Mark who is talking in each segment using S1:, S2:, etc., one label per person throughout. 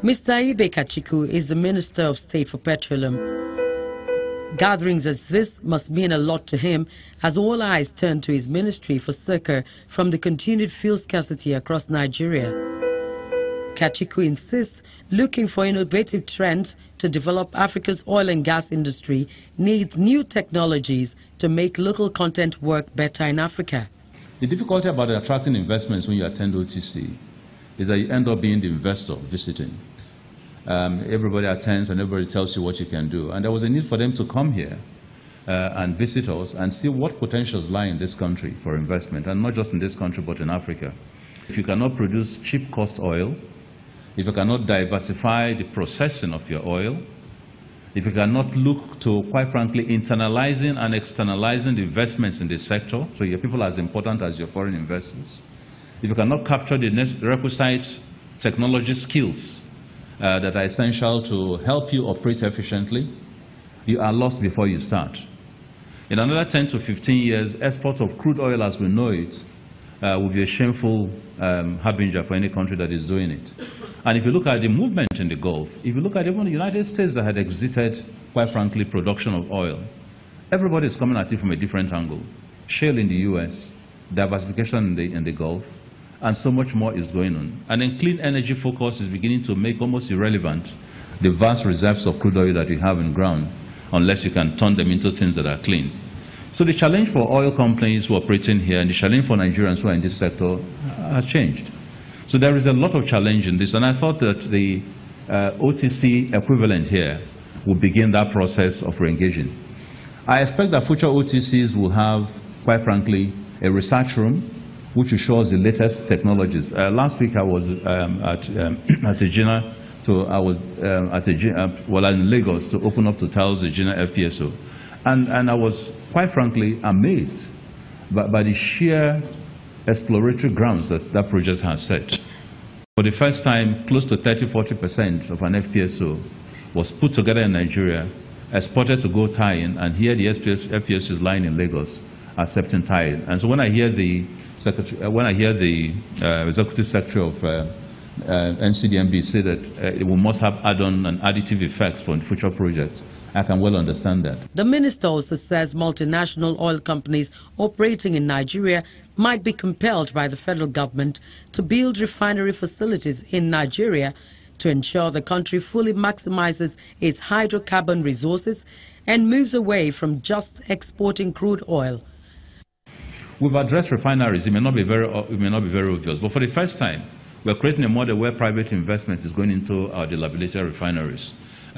S1: Mr. Ibe Kachiku is the Minister of State for Petroleum. Gatherings as this must mean a lot to him as all eyes turn to his ministry for succor from the continued fuel scarcity across Nigeria. Kachiku insists looking for innovative trends to develop Africa's oil and gas industry needs new technologies to make local content work better in Africa.
S2: The difficulty about attracting investments when you attend OTC is that you end up being the investor visiting. Everybody attends and everybody tells you what you can do. And there was a need for them to come here and visit us and see what potentials lie in this country for investment, and not just in this country but in Africa. If you cannot produce cheap cost oil, if you cannot diversify the processing of your oil, if you cannot look to, quite frankly, internalizing and externalizing the investments in this sector, so your people are as important as your foreign investors, if you cannot capture the requisite technology skills that are essential to help you operate efficiently, you are lost before you start. In another 10 to 15 years, export of crude oil as we know it will be a shameful harbinger for any country that is doing it. And if you look at the movement in the Gulf, if you look at even the United States that had exited, quite frankly, production of oil, everybody is coming at it from a different angle. Shale in the US, diversification in the Gulf, and so much more is going on. And then clean energy focus is beginning to make almost irrelevant the vast reserves of crude oil that you have in ground, unless you can turn them into things that are clean. So the challenge for oil companies who are operating here and the challenge for Nigerians who are in this sector has changed. So there is a lot of challenge in this, and I thought that the OTC equivalent here will begin that process of re-engaging. I expect that future OTCs will have, quite frankly, a research room which will show us the latest technologies. Last week I was at Egina, in Lagos to open up to Taos Egina FPSO. And I was, quite frankly, amazed by the sheer exploratory grounds that that project has set. For the first time, close to 30–40% of an FPSO was put together in Nigeria, exported to go tie-in, and here the FPSO is lying in Lagos, accepting tie-in. And so when I hear the executive secretary of NCDMB say that we must have add-on and additive effects for future projects, I can well understand that.
S1: The minister also says multinational oil companies operating in Nigeria might be compelled by the federal government to build refinery facilities in Nigeria to ensure the country fully maximizes its hydrocarbon resources and moves away from just exporting crude oil.
S2: We've addressed refineries. It may not be very obvious, but for the first time, we're creating a model where private investment is going into our dilapidated refineries.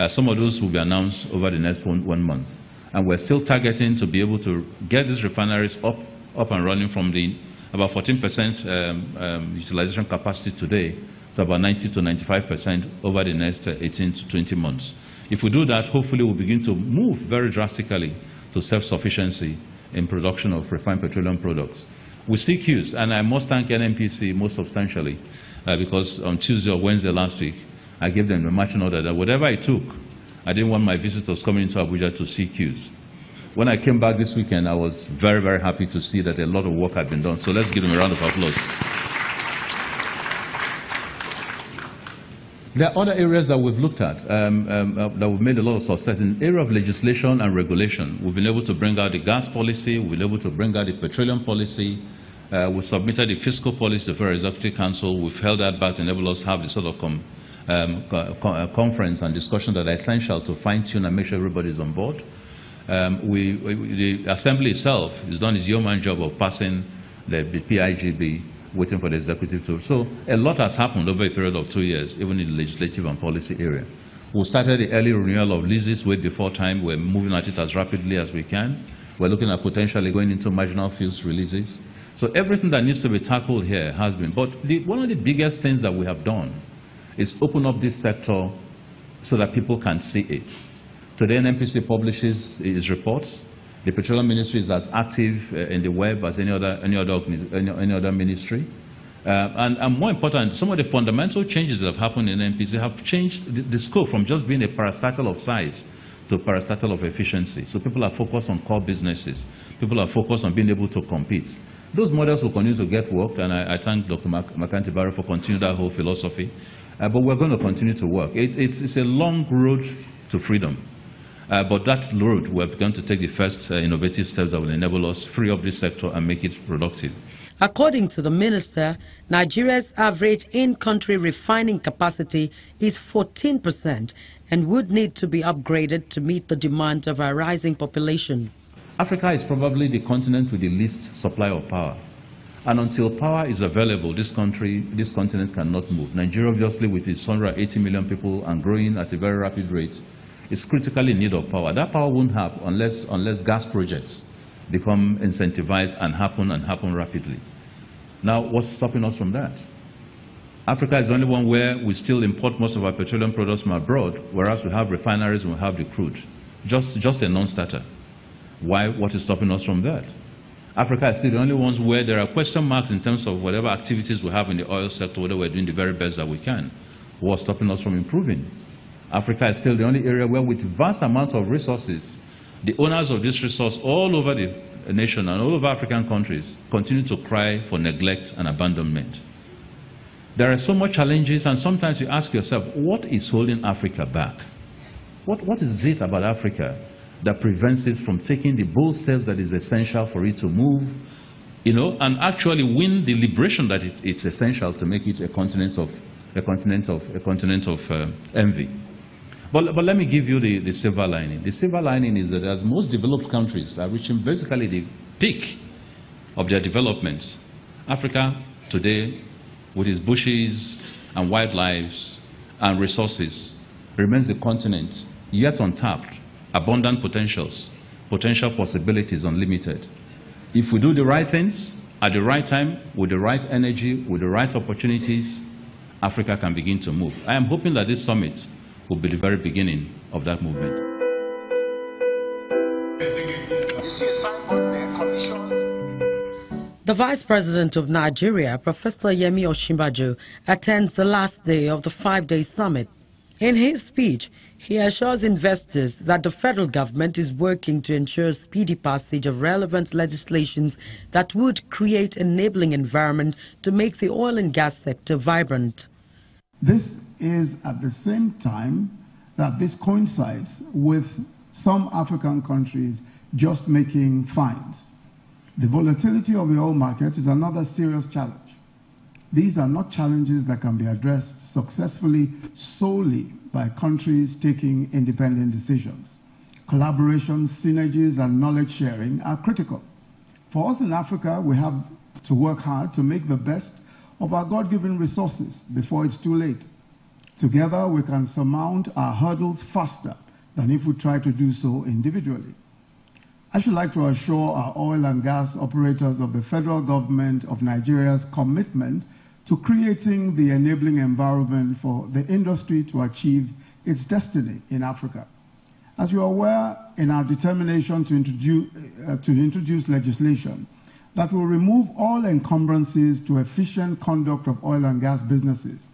S2: Some of those will be announced over the next one month. And we're still targeting to be able to get these refineries up and running from the about 14% utilization capacity today to about 90 to 95% over the next 18 to 20 months. If we do that, hopefully we'll begin to move very drastically to self-sufficiency in production of refined petroleum products. We see queues, and I must thank NNPC most substantially because on Tuesday or Wednesday last week, I gave them a marching order that whatever it took, I didn't want my visitors coming into Abuja to see queues. When I came back this weekend, I was very, very happy to see that a lot of work had been done. So let's give them a round of applause. There are other areas that we've looked at that we've made a lot of success in. The area of legislation and regulation, we've been able to bring out the gas policy, we've been able to bring out the petroleum policy. We submitted the fiscal policy to the Federal Executive Council. We've held that back to enable us to have the sort of conference and discussion that are essential to fine-tune and make sure everybody's on board. The Assembly itself has done its yeoman job of passing the PIGB, waiting for the executive to. So a lot has happened over a period of 2 years, even in the legislative and policy area. We started the early renewal of leases way before time. We're moving at it as rapidly as we can. We're looking at potentially going into marginal fields releases. So everything that needs to be tackled here has been. But one of the biggest things that we have done is open up this sector so that people can see it. Today, NNPC publishes its reports. The Petroleum Ministry is as active in the web as any other ministry. And more important, some of the fundamental changes that have happened in NNPC have changed the scope from just being a parastatal of size to a parastatal of efficiency. So people are focused on core businesses. People are focused on being able to compete. Those models will continue to get worked, and I thank Dr. Makanti Barrow for continuing that whole philosophy. But we're going to continue to work. It's a long road to freedom. But that road, we're going to take the first innovative steps that will enable us to free up this sector and make it productive.
S1: According to the minister, Nigeria's average in-country refining capacity is 14% and would need to be upgraded to meet the demand of our rising population.
S2: Africa is probably the continent with the least supply of power. And until power is available, this continent cannot move. Nigeria, obviously, with its 180 million people and growing at a very rapid rate, is critically in need of power. That power won't have unless gas projects become incentivized and happen rapidly. Now, what's stopping us from that? Africa is the only one where we still import most of our petroleum products from abroad, whereas we have refineries and we have the crude. Just a non-starter. Why? What is stopping us from that? Africa is still the only ones where there are question marks in terms of whatever activities we have in the oil sector, whether we're doing the very best that we can. What's stopping us from improving? Africa is still the only area where, with vast amounts of resources, the owners of this resource all over the nation and all over African countries continue to cry for neglect and abandonment. There are so much challenges, and sometimes you ask yourself, what is holding Africa back? What is it about Africa that prevents it from taking the bold steps that is essential for it to move, and actually win the liberation that it's essential to make it a continent of envy? But let me give you the silver lining. The silver lining is that as most developed countries are reaching basically the peak of their development, Africa today, with its bushes and wildlife and resources, remains a continent yet untapped, abundant potential possibilities unlimited. If we do the right things at the right time, with the right energy, with the right opportunities, Africa can begin to move. I am hoping that this summit will be the very beginning of that movement.
S1: The Vice President of Nigeria, Professor Yemi Osinbajo, attends the last day of the 5-day summit. In his speech, he assures investors that the federal government is working to ensure speedy passage of relevant legislations that would create an enabling environment to make the oil and gas sector vibrant.
S3: This is at the same time that this coincides with some African countries just making fines. The volatility of the oil market is another serious challenge. These are not challenges that can be addressed successfully solely by countries taking independent decisions. Collaboration, synergies, and knowledge sharing are critical. For us in Africa, we have to work hard to make the best of our God-given resources before it's too late. Together, we can surmount our hurdles faster than if we try to do so individually. I should like to assure our oil and gas operators of the federal government of Nigeria's commitment to creating the enabling environment for the industry to achieve its destiny in Africa. As you are aware, in our determination to introduce legislation that will remove all encumbrances to efficient conduct of oil and gas businesses,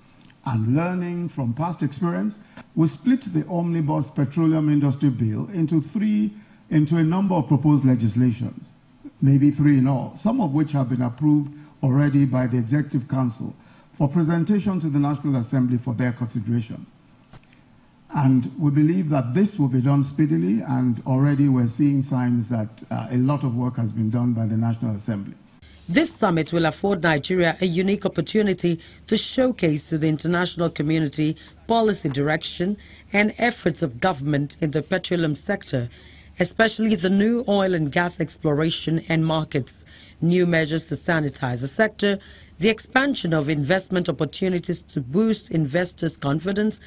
S3: and learning from past experience, we split the Omnibus Petroleum Industry Bill into a number of proposed legislations, maybe 3 in all, some of which have been approved already by the Executive Council for presentation to the National Assembly for their consideration. And we believe that this will be done speedily, and already we're seeing signs that a lot of work has been done by the National Assembly.
S1: This summit will afford Nigeria a unique opportunity to showcase to the international community policy direction and efforts of government in the petroleum sector, especially the new oil and gas exploration and markets, new measures to sanitize the sector, the expansion of investment opportunities to boost investors' confidence,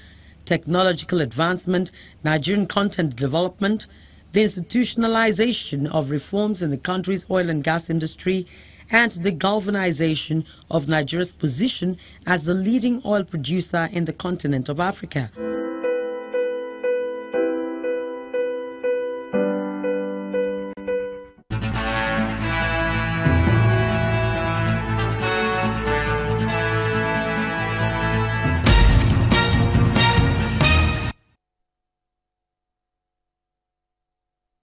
S1: technological advancement, Nigerian content development, the institutionalization of reforms in the country's oil and gas industry, and the galvanization of Nigeria's position as the leading oil producer in the continent of Africa.